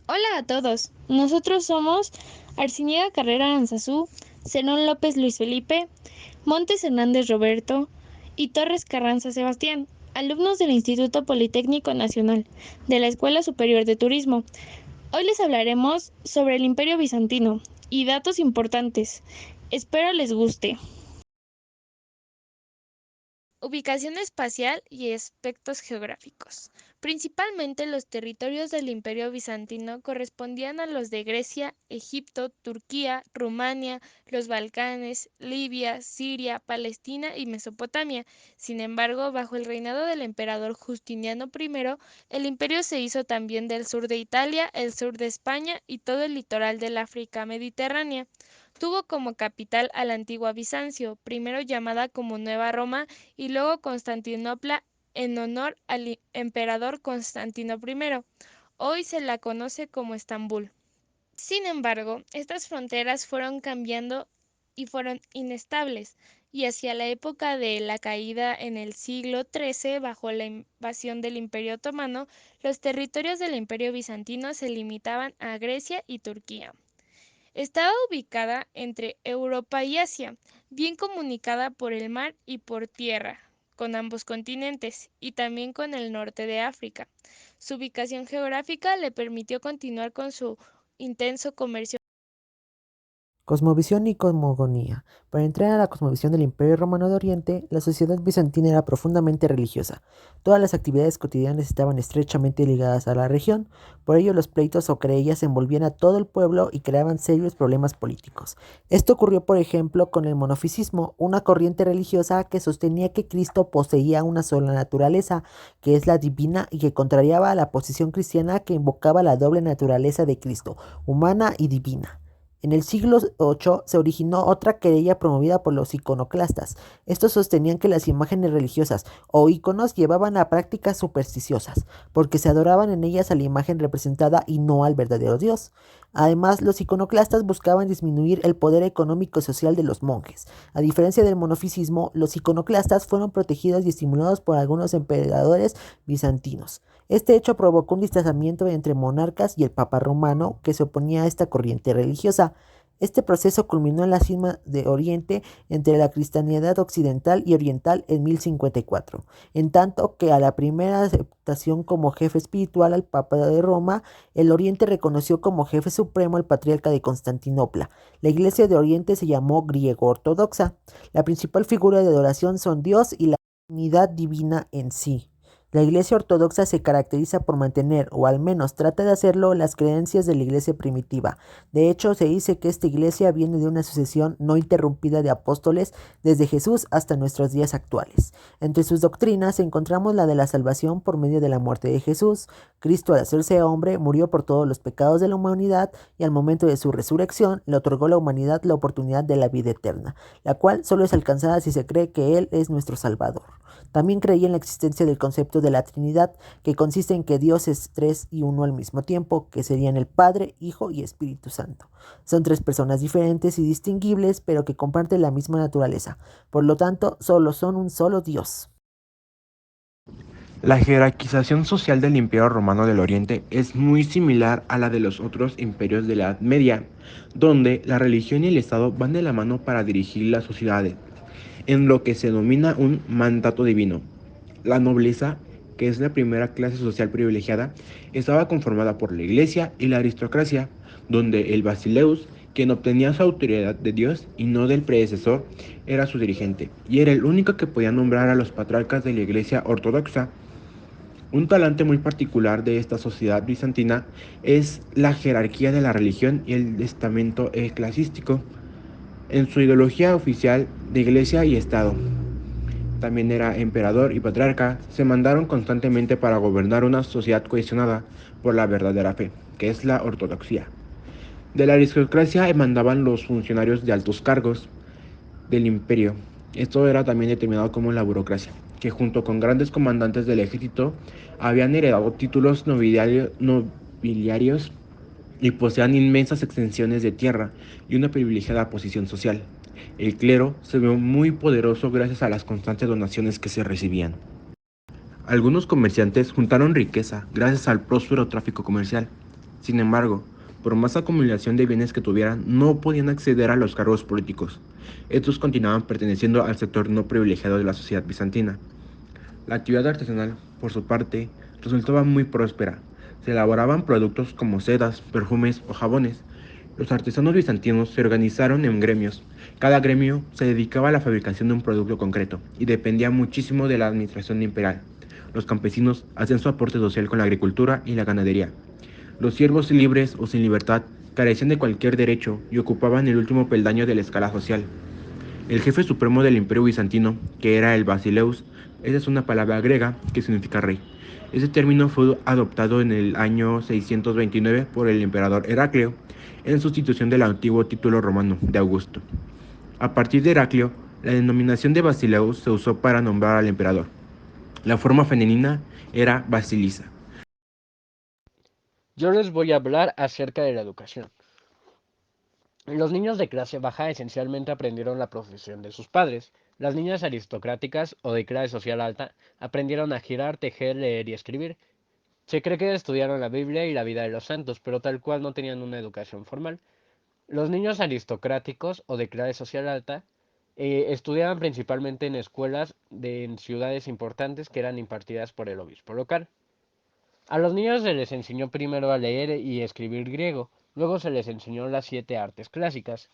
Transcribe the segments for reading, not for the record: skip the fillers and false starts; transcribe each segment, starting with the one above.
Hola a todos, nosotros somos Arciniega Carrera Aranzazú, Zenón López Luis Felipe, Montes Hernández Roberto y Torres Carranza Sebastián, alumnos del Instituto Politécnico Nacional de la Escuela Superior de Turismo. Hoy les hablaremos sobre el Imperio Bizantino y datos importantes. Espero les guste. Ubicación espacial y aspectos geográficos. Principalmente los territorios del Imperio Bizantino correspondían a los de Grecia, Egipto, Turquía, Rumania, los Balcanes, Libia, Siria, Palestina y Mesopotamia. Sin embargo, bajo el reinado del emperador Justiniano I, el imperio se hizo también del sur de Italia, el sur de España y todo el litoral del África mediterránea. Tuvo como capital a la antigua Bizancio, primero llamada como Nueva Roma y luego Constantinopla en honor al emperador Constantino I. Hoy se la conoce como Estambul. Sin embargo, estas fronteras fueron cambiando y fueron inestables, y hacia la época de la caída en el siglo XIII, bajo la invasión del Imperio Otomano, los territorios del Imperio Bizantino se limitaban a Grecia y Turquía. Estaba ubicada entre Europa y Asia, bien comunicada por el mar y por tierra con ambos continentes y también con el norte de África. Su ubicación geográfica le permitió continuar con su intenso comercio. Cosmovisión y cosmogonía. Para entrar a la cosmovisión del Imperio Romano de Oriente, la sociedad bizantina era profundamente religiosa. Todas las actividades cotidianas estaban estrechamente ligadas a la región, por ello los pleitos o querellas envolvían a todo el pueblo y creaban serios problemas políticos. Esto ocurrió, por ejemplo, con el monofisismo, una corriente religiosa que sostenía que Cristo poseía una sola naturaleza, que es la divina, y que contrariaba a la posición cristiana que invocaba la doble naturaleza de Cristo, humana y divina. En el siglo VIII se originó otra querella promovida por los iconoclastas. Estos sostenían que las imágenes religiosas o iconos llevaban a prácticas supersticiosas, porque se adoraban en ellas a la imagen representada y no al verdadero Dios. Además, los iconoclastas buscaban disminuir el poder económico y social de los monjes. A diferencia del monofisismo, los iconoclastas fueron protegidos y estimulados por algunos emperadores bizantinos. Este hecho provocó un distanciamiento entre monarcas y el Papa romano que se oponía a esta corriente religiosa. Este proceso culminó en la cisma de Oriente entre la cristiandad occidental y oriental en 1054, en tanto que a la primera aceptación como jefe espiritual al Papa de Roma, el Oriente reconoció como jefe supremo al patriarca de Constantinopla. La Iglesia de Oriente se llamó griego-ortodoxa. La principal figura de adoración son Dios y la unidad divina en sí. La Iglesia Ortodoxa se caracteriza por mantener, o al menos trata de hacerlo, las creencias de la Iglesia primitiva. De hecho, se dice que esta Iglesia viene de una sucesión no interrumpida de apóstoles desde Jesús hasta nuestros días actuales. Entre sus doctrinas encontramos la de la salvación por medio de la muerte de Jesús. Cristo, al hacerse hombre, murió por todos los pecados de la humanidad y al momento de su resurrección le otorgó a la humanidad la oportunidad de la vida eterna, la cual solo es alcanzada si se cree que Él es nuestro Salvador. También creía en la existencia del concepto de la Trinidad, que consiste en que Dios es tres y uno al mismo tiempo, que serían el Padre, Hijo y Espíritu Santo. Son tres personas diferentes y distinguibles, pero que comparten la misma naturaleza. Por lo tanto, solo son un solo Dios. La jerarquización social del Imperio Romano del Oriente es muy similar a la de los otros imperios de la Edad Media, donde la religión y el Estado van de la mano para dirigir las sociedades, en lo que se denomina un mandato divino. La nobleza, que es la primera clase social privilegiada, estaba conformada por la iglesia y la aristocracia, donde el basileus, quien obtenía su autoridad de Dios y no del predecesor, era su dirigente, y era el único que podía nombrar a los patriarcas de la iglesia ortodoxa. Un talante muy particular de esta sociedad bizantina es la jerarquía de la religión y el estamento eclesiástico en su ideología oficial de iglesia y estado. También era emperador y patriarca, se mandaron constantemente para gobernar una sociedad cohesionada por la verdadera fe, que es la ortodoxia. De la aristocracia mandaban los funcionarios de altos cargos del imperio. Esto era también determinado como la burocracia, que junto con grandes comandantes del ejército habían heredado títulos nobiliarios y poseían inmensas extensiones de tierra y una privilegiada posición social. El clero se vio muy poderoso gracias a las constantes donaciones que se recibían. Algunos comerciantes juntaron riqueza gracias al próspero tráfico comercial. Sin embargo, por más acumulación de bienes que tuvieran, no podían acceder a los cargos políticos. Estos continuaban perteneciendo al sector no privilegiado de la sociedad bizantina. La actividad artesanal, por su parte, resultaba muy próspera. Se elaboraban productos como sedas, perfumes o jabones. Los artesanos bizantinos se organizaron en gremios. Cada gremio se dedicaba a la fabricación de un producto concreto y dependía muchísimo de la administración imperial. Los campesinos hacían su aporte social con la agricultura y la ganadería. Los siervos libres o sin libertad carecían de cualquier derecho y ocupaban el último peldaño de la escala social. El jefe supremo del Imperio Bizantino, que era el Basileus, esa es una palabra griega que significa rey. Ese término fue adoptado en el año 629 por el emperador Heraclio, en sustitución del antiguo título romano de Augusto. A partir de Heraclio, la denominación de Basileus se usó para nombrar al emperador. La forma femenina era Basilisa. Yo les voy a hablar acerca de la educación. Los niños de clase baja esencialmente aprendieron la profesión de sus padres. Las niñas aristocráticas o de clase social alta aprendieron a girar, tejer, leer y escribir. Se cree que estudiaron la Biblia y la vida de los santos, pero tal cual no tenían una educación formal. Los niños aristocráticos o de clase social alta estudiaban principalmente en escuelas en ciudades importantes que eran impartidas por el obispo local. A los niños se les enseñó primero a leer y escribir griego, luego se les enseñó las 7 artes clásicas.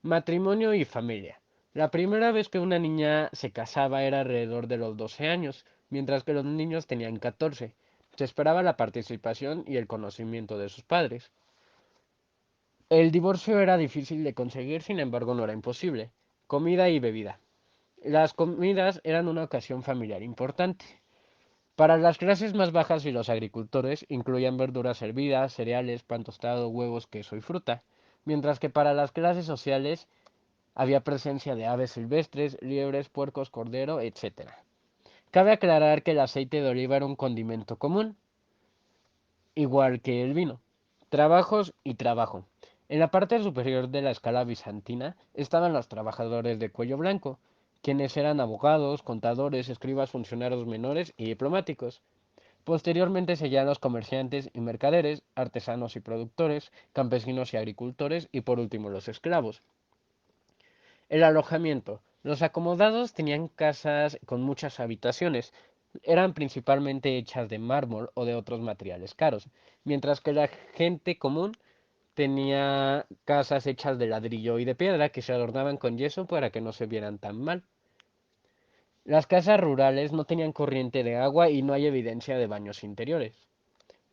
Matrimonio y familia. La primera vez que una niña se casaba era alrededor de los 12 años, mientras que los niños tenían 14. Se esperaba la participación y el conocimiento de sus padres. El divorcio era difícil de conseguir, sin embargo no era imposible. Comida y bebida. Las comidas eran una ocasión familiar importante. Para las clases más bajas y los agricultores incluían verduras hervidas, cereales, pan tostado, huevos, queso y fruta, mientras que para las clases sociales había presencia de aves silvestres, liebres, puercos, cordero, etc. Cabe aclarar que el aceite de oliva era un condimento común, igual que el vino. Trabajos y trabajo. En la parte superior de la escala bizantina estaban los trabajadores de cuello blanco, quienes eran abogados, contadores, escribas, funcionarios menores y diplomáticos. Posteriormente seguían los comerciantes y mercaderes, artesanos y productores, campesinos y agricultores y por último los esclavos. El alojamiento. Los acomodados tenían casas con muchas habitaciones. Eran principalmente hechas de mármol o de otros materiales caros, mientras que la gente común tenía casas hechas de ladrillo y de piedra que se adornaban con yeso para que no se vieran tan mal. Las casas rurales no tenían corriente de agua y no hay evidencia de baños interiores.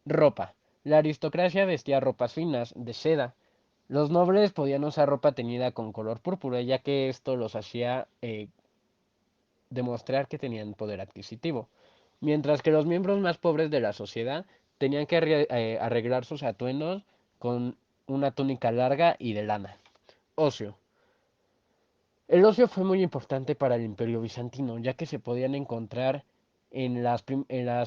Ropa. La aristocracia vestía ropas finas, de seda. Los nobles podían usar ropa teñida con color púrpura, ya que esto los hacía demostrar que tenían poder adquisitivo. Mientras que los miembros más pobres de la sociedad tenían que arreglar sus atuendos con una túnica larga y de lana. Ocio. El ocio fue muy importante para el Imperio Bizantino, ya que se podían encontrar en las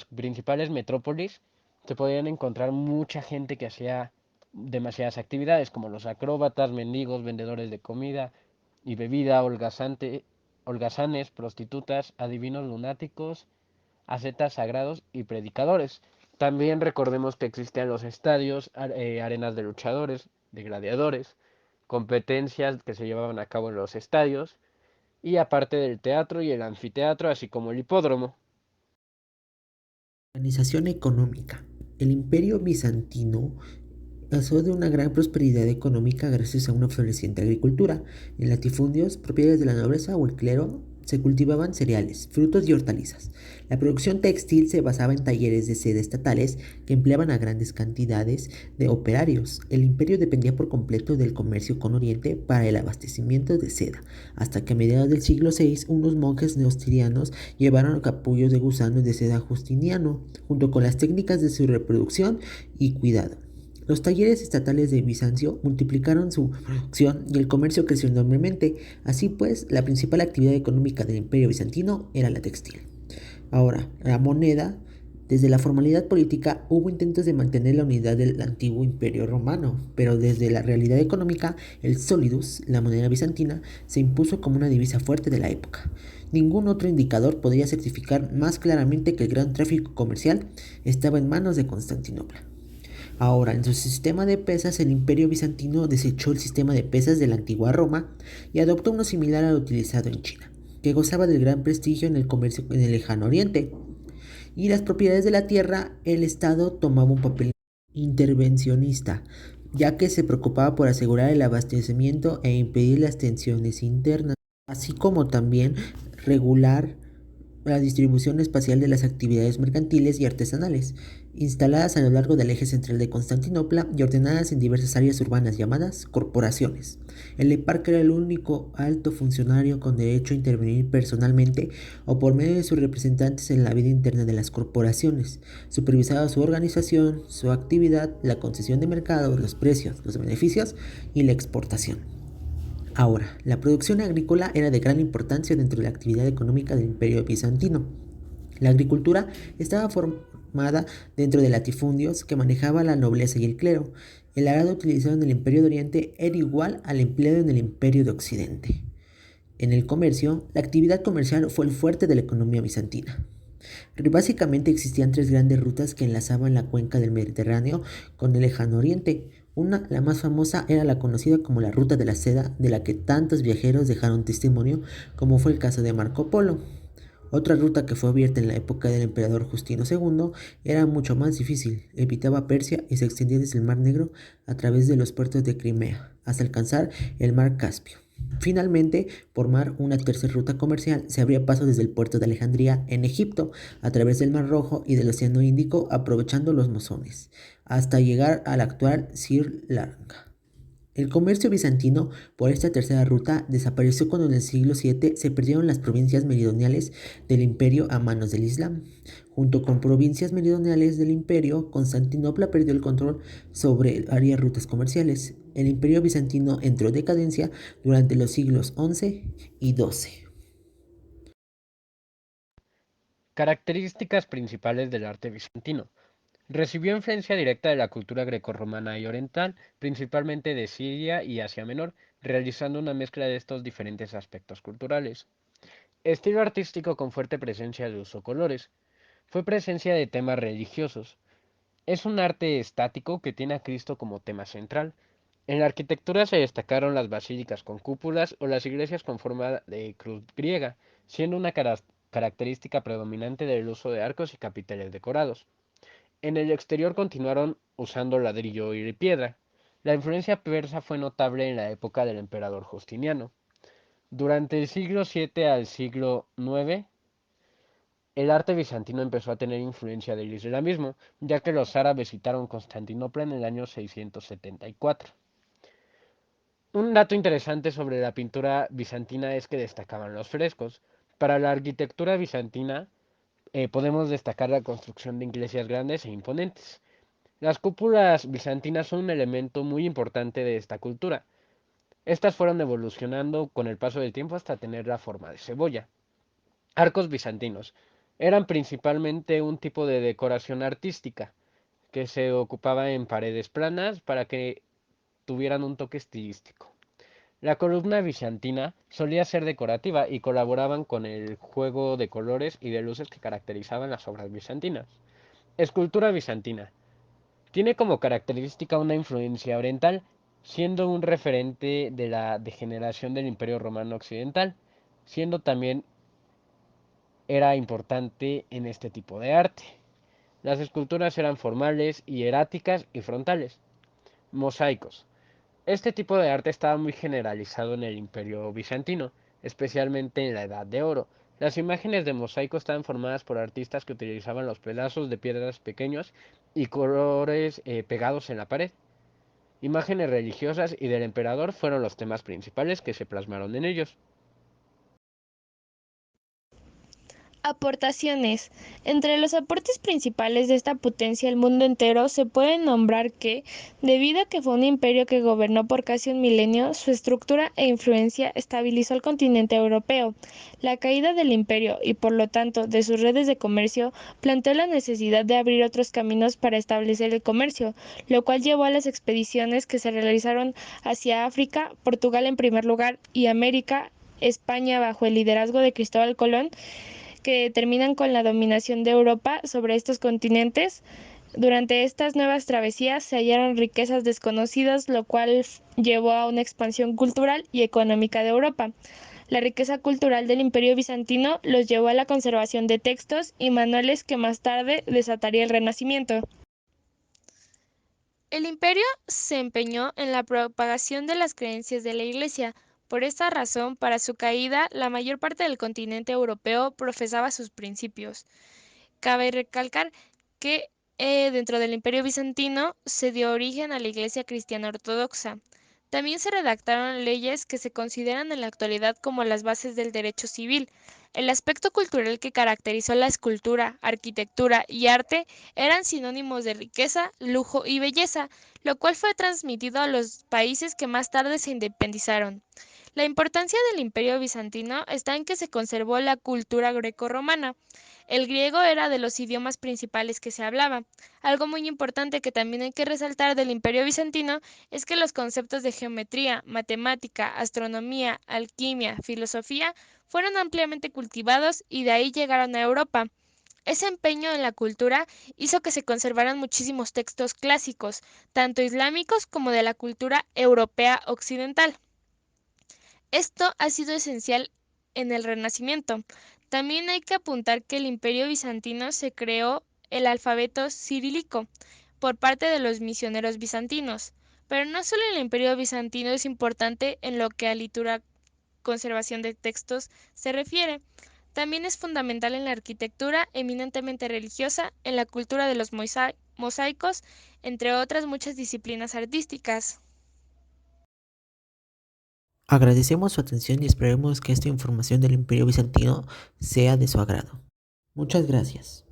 principales metrópolis, se podían encontrar mucha gente que hacía demasiadas actividades, como los acróbatas, mendigos, vendedores de comida y bebida, holgazanes, prostitutas, adivinos lunáticos, ascetas sagrados y predicadores. También recordemos que existían los estadios, arenas de luchadores, de gladiadores, competencias que se llevaban a cabo en los estadios, y aparte del teatro y el anfiteatro, así como el hipódromo. Organización económica. El Imperio Bizantino gozó de una gran prosperidad económica gracias a una floreciente agricultura. En latifundios, propiedades de la nobleza o el clero, se cultivaban cereales, frutos y hortalizas. La producción textil se basaba en talleres de seda estatales que empleaban a grandes cantidades de operarios. El imperio dependía por completo del comercio con Oriente para el abastecimiento de seda, hasta que a mediados del siglo VI unos monjes neostrianos llevaron capullos de gusanos de seda a Justiniano, junto con las técnicas de su reproducción y cuidado. Los talleres estatales de Bizancio multiplicaron su producción y el comercio creció enormemente. Así pues, la principal actividad económica del Imperio Bizantino era la textil. Ahora, la moneda. Desde la formalidad política hubo intentos de mantener la unidad del antiguo Imperio Romano, pero desde la realidad económica, el solidus, la moneda bizantina, se impuso como una divisa fuerte de la época. Ningún otro indicador podría certificar más claramente que el gran tráfico comercial estaba en manos de Constantinopla. Ahora, en su sistema de pesas, el Imperio Bizantino desechó el sistema de pesas de la antigua Roma y adoptó uno similar al utilizado en China, que gozaba del gran prestigio en el comercio en el lejano oriente. Y las propiedades de la tierra, el Estado tomaba un papel intervencionista, ya que se preocupaba por asegurar el abastecimiento e impedir las tensiones internas, así como también regular la distribución espacial de las actividades mercantiles y artesanales, instaladas a lo largo del eje central de Constantinopla y ordenadas en diversas áreas urbanas llamadas corporaciones. El eparca era el único alto funcionario con derecho a intervenir personalmente o por medio de sus representantes en la vida interna de las corporaciones. Supervisaba su organización, su actividad, la concesión de mercados, los precios, los beneficios y la exportación. Ahora, la producción agrícola era de gran importancia dentro de la actividad económica del Imperio bizantino. La agricultura estaba formada dentro de latifundios que manejaba la nobleza y el clero. El arado utilizado en el Imperio de Oriente era igual al empleado en el Imperio de Occidente. En el comercio, la actividad comercial fue el fuerte de la economía bizantina. Básicamente existían tres grandes rutas que enlazaban la cuenca del Mediterráneo con el lejano oriente. Una, la más famosa, era la conocida como la Ruta de la Seda, de la que tantos viajeros dejaron testimonio, como fue el caso de Marco Polo. Otra ruta que fue abierta en la época del emperador Justino II era mucho más difícil, evitaba Persia y se extendía desde el Mar Negro a través de los puertos de Crimea, hasta alcanzar el Mar Caspio. Finalmente, por mar, una tercera ruta comercial se abría paso desde el puerto de Alejandría en Egipto, a través del Mar Rojo y del Océano Índico, aprovechando los mosones, hasta llegar al actual Sri Lanka. El comercio bizantino por esta tercera ruta desapareció cuando en el siglo VII se perdieron las provincias meridionales del imperio a manos del Islam. Junto con provincias meridionales del imperio, Constantinopla perdió el control sobre varias rutas comerciales. El imperio bizantino entró en decadencia durante los siglos XI y XII. Características principales del arte bizantino. Recibió influencia directa de la cultura grecorromana y oriental, principalmente de Siria y Asia Menor, realizando una mezcla de estos diferentes aspectos culturales. Estilo artístico con fuerte presencia de uso colores. Fue presencia de temas religiosos. Es un arte estático que tiene a Cristo como tema central. En la arquitectura se destacaron las basílicas con cúpulas o las iglesias con forma de cruz griega, siendo una característica predominante del uso de arcos y capiteles decorados. En el exterior continuaron usando ladrillo y piedra. La influencia persa fue notable en la época del emperador Justiniano. Durante el siglo VII al siglo IX, el arte bizantino empezó a tener influencia del islamismo, ya que los árabes visitaron Constantinopla en el año 674. Un dato interesante sobre la pintura bizantina es que destacaban los frescos. Para la arquitectura bizantina podemos destacar la construcción de iglesias grandes e imponentes. Las cúpulas bizantinas son un elemento muy importante de esta cultura. Estas fueron evolucionando con el paso del tiempo hasta tener la forma de cebolla. Arcos bizantinos. Eran principalmente un tipo de decoración artística que se ocupaba en paredes planas para que tuvieran un toque estilístico. La columna bizantina solía ser decorativa y colaboraban con el juego de colores y de luces que caracterizaban las obras bizantinas. Escultura bizantina. Tiene como característica una influencia oriental, siendo un referente de la degeneración del Imperio Romano Occidental, siendo también era importante en este tipo de arte. Las esculturas eran formales, hieráticas y frontales. Mosaicos. Este tipo de arte estaba muy generalizado en el Imperio Bizantino, especialmente en la Edad de Oro. Las imágenes de mosaico estaban formadas por artistas que utilizaban los pedazos de piedras pequeños y colores pegados en la pared. Imágenes religiosas y del emperador fueron los temas principales que se plasmaron en ellos. Aportaciones. Entre los aportes principales de esta potencia al mundo entero se puede nombrar que, debido a que fue un imperio que gobernó por casi un milenio, su estructura e influencia estabilizó el continente europeo. La caída del imperio y por lo tanto de sus redes de comercio planteó la necesidad de abrir otros caminos para establecer el comercio, lo cual llevó a las expediciones que se realizaron hacia África, Portugal en primer lugar y América, España bajo el liderazgo de Cristóbal Colón, que terminan con la dominación de Europa sobre estos continentes, Durante estas nuevas travesías se hallaron riquezas desconocidas, lo cual llevó a una expansión cultural y económica de Europa. La riqueza cultural del Imperio bizantino los llevó a la conservación de textos y manuales que más tarde desataría el Renacimiento. El imperio se empeñó en la propagación de las creencias de la Iglesia. Por esta razón, para su caída, la mayor parte del continente europeo profesaba sus principios. Cabe recalcar que dentro del Imperio bizantino se dio origen a la Iglesia cristiana ortodoxa. También se redactaron leyes que se consideran en la actualidad como las bases del derecho civil. El aspecto cultural que caracterizó la escultura, arquitectura y arte eran sinónimos de riqueza, lujo y belleza, lo cual fue transmitido a los países que más tarde se independizaron. La importancia del Imperio bizantino está en que se conservó la cultura grecorromana. El griego era de los idiomas principales que se hablaba. Algo muy importante que también hay que resaltar del Imperio bizantino es que los conceptos de geometría, matemática, astronomía, alquimia, filosofía fueron ampliamente cultivados y de ahí llegaron a Europa. Ese empeño en la cultura hizo que se conservaran muchísimos textos clásicos, tanto islámicos como de la cultura europea occidental. Esto ha sido esencial en el Renacimiento. También hay que apuntar que el Imperio bizantino se creó el alfabeto cirílico por parte de los misioneros bizantinos. Pero no solo el Imperio bizantino es importante en lo que a literatura, conservación de textos se refiere, también es fundamental en la arquitectura eminentemente religiosa, en la cultura de los mosaicos, entre otras muchas disciplinas artísticas. Agradecemos su atención y esperemos que esta información del Imperio Bizantino sea de su agrado. Muchas gracias.